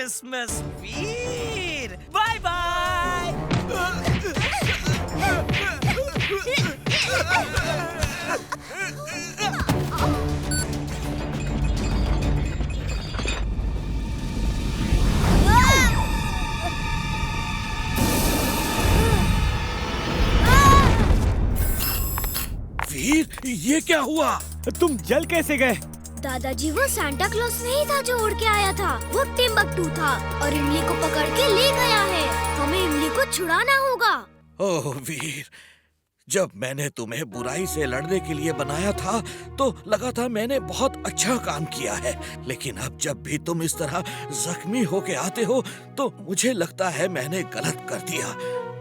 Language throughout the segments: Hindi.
Christmas Veer. Bye bye. Veer, ये क्या हुआ? तुम जल कैसे गए? दादाजी, वो सांता क्लॉज नहीं था जो उड़ के आया था, वो टिम्बकटू था और इमली को पकड़ के ले गया है। हमें इमली को छुड़ाना होगा। ओह वीर, जब मैंने तुम्हें बुराई से लड़ने के लिए बनाया था तो लगा था मैंने बहुत अच्छा काम किया है, लेकिन अब जब भी तुम इस तरह जख्मी होके आते हो तो मुझे लगता है मैंने गलत कर दिया।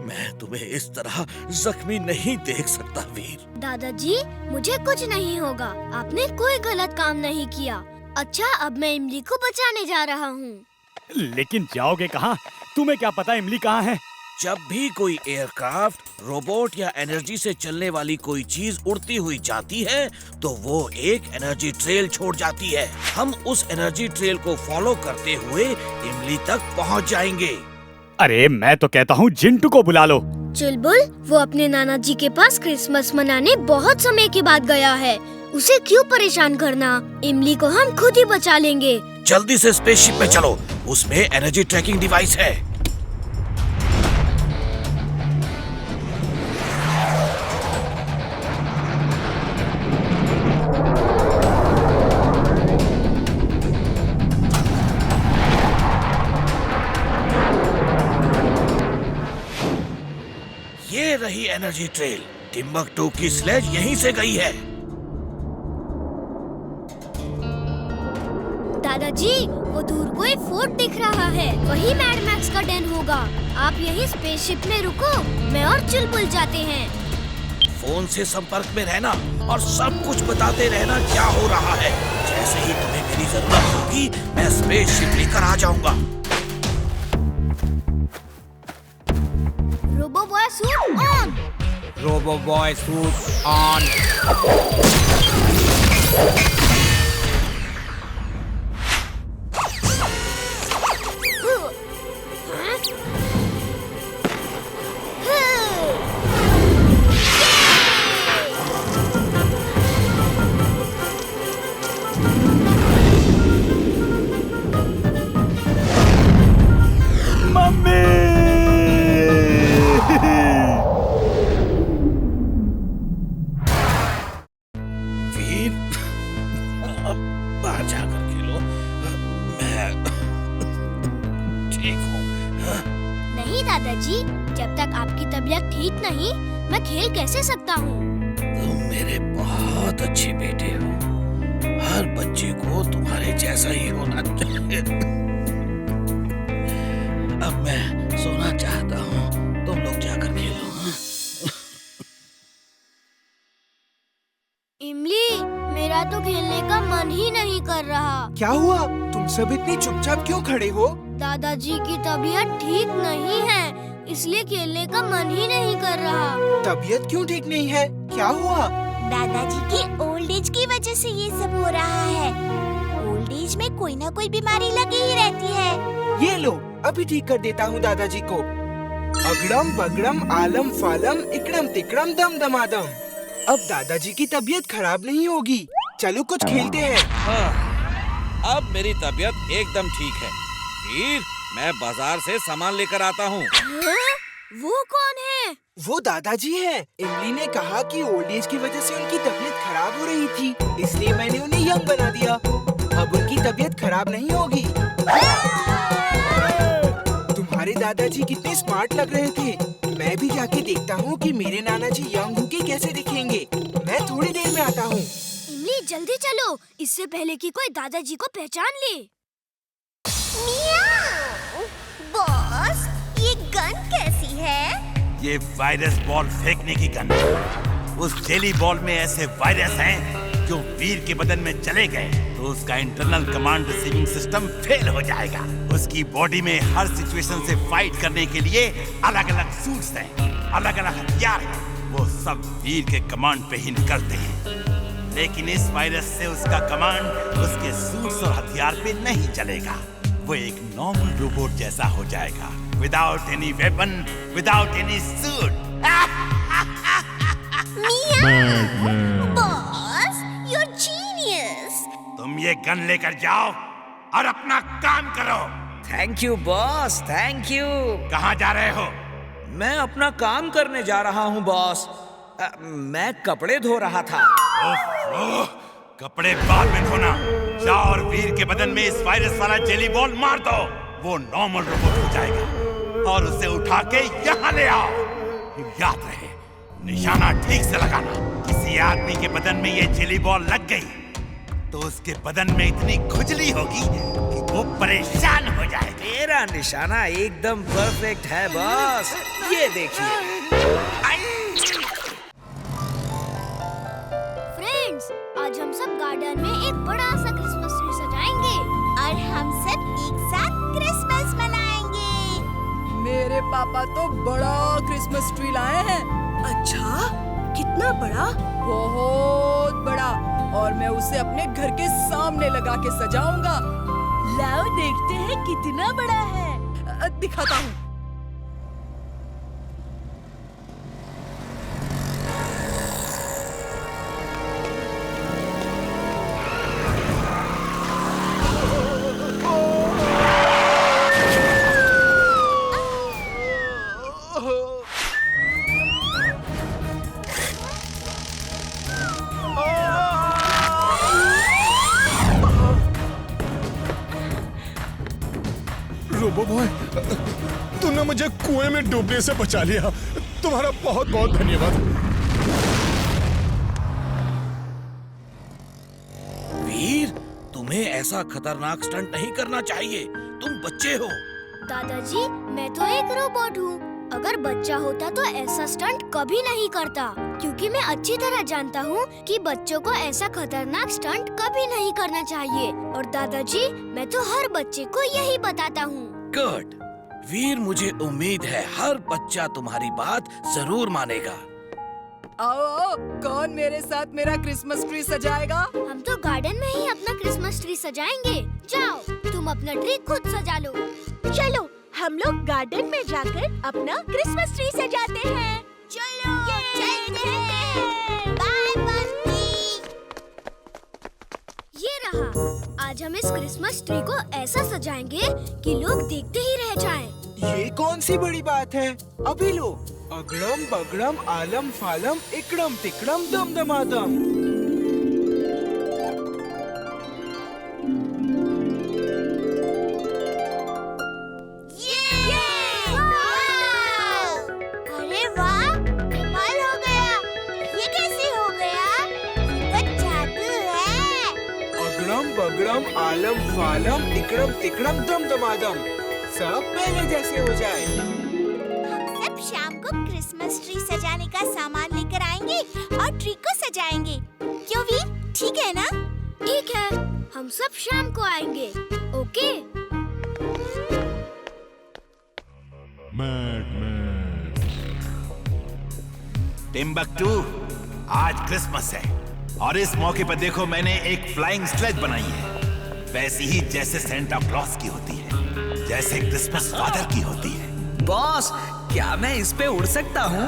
मैं तुम्हें इस तरह जख्मी नहीं देख सकता वीर। दादाजी, मुझे कुछ नहीं होगा, आपने कोई गलत काम नहीं किया। अच्छा, अब मैं इमली को बचाने जा रहा हूँ। लेकिन जाओगे कहाँ? तुम्हें क्या पता इमली कहाँ है? जब भी कोई एयरक्राफ्ट, रोबोट या एनर्जी से चलने वाली कोई चीज उड़ती हुई जाती है तो वो एक एनर्जी ट्रेल छोड़ जाती है। हम उस एनर्जी ट्रेल को फॉलो करते हुए इमली तक पहुंच जाएंगे। अरे मैं तो कहता हूँ जिंटू को बुला लो। चुलबुल, वो अपने नाना जी के पास क्रिसमस मनाने बहुत समय के बाद गया है, उसे क्यों परेशान करना? इमली को हम खुद ही बचा लेंगे। जल्दी से स्पेसशिप में चलो, उसमें एनर्जी ट्रैकिंग डिवाइस है। ये रही एनर्जी ट्रेल। टिम्बकटू की स्लेज यहीं से गई है। दादाजी, वो दूर कोई फोर्ट दिख रहा है, वही मैड मैक्स का डेन होगा। आप यही स्पेसशिप में रुको, मैं और चुलबुल जाते हैं। फोन से संपर्क में रहना और सब कुछ बताते रहना क्या हो रहा है। जैसे ही तुम्हें मेरी जरूरत होगी मैं स्पेसशिप लेकर आ जाऊंगा। Robo boy suit on. Robo boy suit on. बाहर जाकर खेलो, मैं ठीक हूँ। नहीं दादाजी, जब तक आपकी तबीयत ठीक नहीं, मैं खेल कैसे सकता हूँ? तुम मेरे बहुत अच्छे बेटे हो। हर बच्चे को तुम्हारे जैसा ही होना चाहिए। अब मैं सोना चाहता हूँ, तुम लोग जाकर खेलो। इमली, मेरा तो खेलने का मन ही नहीं कर रहा। क्या हुआ? तुम सब इतने चुपचाप क्यों खड़े हो? दादाजी की तबीयत ठीक नहीं है, इसलिए खेलने का मन ही नहीं कर रहा। तबीयत क्यों ठीक नहीं है? क्या हुआ? दादाजी की ओल्ड एज की वजह से ये सब हो रहा है। ओल्ड एज में कोई ना कोई बीमारी लगी ही रहती है। ये लो, अभी ठीक कर देता हूँ दादाजी को। अगड़म बगड़म आलम फालम इकड़म तिकड़म दम दमादम। अब दादाजी की तबीयत खराब नहीं होगी। चलो कुछ खेलते हैं। हाँ, अब मेरी तबीयत एकदम ठीक है। वीर, मैं बाजार से सामान लेकर आता हूँ। वो कौन है? वो दादाजी हैं। इमली ने कहा कि ओल्ड एज की वजह से उनकी तबीयत खराब हो रही थी, इसलिए मैंने उन्हें यंग बना दिया। अब उनकी तबीयत खराब नहीं होगी। तुम्हारे दादाजी कितने स्मार्ट लग रहे थे। मैं भी जाके देखता हूँ कि मेरे नाना जी यंग होके कैसे दिखेंगे। मैं थोड़ी देर में आता हूँ। इमली, जल्दी चलो, इससे पहले कि कोई दादाजी को पहचान ले। बॉस, ये गन कैसी है? ये वायरस बॉल फेंकने की गन है। उस जेली बॉल में ऐसे वायरस हैं जो वीर के बदन में चले गए तो उसका internal command receiving system fail हो जाएगा। उसकी बॉडी में हर सिचुएशन से फाइट करने के लिए अलग अलग सूट्स हैं, अलग अलग हथियार हैं। वो सब वीर के कमांड पे ही निकलते हैं, लेकिन इस वायरस से उसका कमांड उसके सूट्स और हथियार पे नहीं चलेगा। वो एक नॉर्मल रोबोट जैसा हो जाएगा, without any weapon, without any suit. Boss, you are genius. तुम ये गन लेकर जाओ और अपना काम करो। Thank you boss, thank you. कहाँ जा रहे हो? मैं अपना काम करने जा रहा हूँ बॉस। मैं कपड़े धो रहा था। ओह, कपड़े बाद में धोना। जाओ और वीर के बदन में इस वायरस वाला जेली बॉल मार दो। वो नॉर्मल रोबोट हो जाएगा और उसे उठा के यहाँ ले आओ। याद रहे, निशाना ठीक से लगाना। किसी आदमी के बदन में ये जेली बॉल लग गई तो उसके बदन में इतनी खुजली होगी कि वो परेशान हो जाएगा। मेरा निशाना एकदम परफेक्ट है बॉस, ये देखिए। फ्रेंड्स, आज हम सब गार्डन में एक बड़ा सा क्रिसमस ट्री सजाएंगे और हम सब एक साथ क्रिसमस मनाएंगे। मेरे पापा तो बड़ा क्रिसमस ट्री लाए हैं। अच्छा, कितना बड़ा? बहुत बड़ा, और मैं उसे अपने घर के सामने लगा के सजाऊंगा। लाओ देखते हैं कितना बड़ा है। दिखाता हूँ। रोबो बॉय, तूने मुझे कुएं में डूबने से बचा लिया। तुम्हारा बहुत बहुत धन्यवाद। वीर, तुम्हें ऐसा खतरनाक स्टंट नहीं करना चाहिए। तुम बच्चे हो। दादाजी, मैं तो एक रोबोट हूँ। अगर बच्चा होता तो ऐसा स्टंट कभी नहीं करता, क्योंकि मैं अच्छी तरह जानता हूँ कि बच्चों को ऐसा खतरनाक स्टंट कभी नहीं करना चाहिए। और दादाजी, मैं तो हर बच्चे को यही बताता हूँ। गुड वीर, मुझे उम्मीद है हर बच्चा तुम्हारी बात जरूर मानेगा। आओ आओ, कौन मेरे साथ मेरा क्रिसमस ट्री सजाएगा? हम तो गार्डन में ही अपना क्रिसमस ट्री सजाएंगे। जाओ, तुम अपना ट्री खुद सजा लो। चलो, हम लोग गार्डन में जाकर अपना क्रिसमस ट्री सजाते हैं। चलो, चलते हैं। बाय बंटी। ये रहा। आज हम इस क्रिसमस ट्री को ऐसा सजाएंगे कि लोग देखते ही रह जाएं। ये कौन सी बड़ी बात है? अभी लो। अगड़म बगड़म आलम फालम इकड़म तिकड़म दम दमादम। अरे वाह, कमाल हो गया। ये कैसे हो गया? ये तो जादू है। अगड़म बगड़म आलम फालम इकड़म तिकड़म दम दमादम। सब पहले जैसे हो जाए। हम सब शाम को क्रिसमस ट्री सजाने का सामान लेकर आएंगे और ट्री को सजाएंगे। क्यों वीर, ठीक है ना? ठीक है, हम सब शाम को आएंगे। ओके? टिम्बकटू, आज क्रिसमस है और इस मौके पर देखो मैंने एक फ्लाइंग स्लेज बनाई है, वैसी ही जैसे सेंटा क्लॉस की होती है, जैसे क्रिसमस फादर की होती है। बॉस, क्या मैं इस पे उड़ सकता हूँ?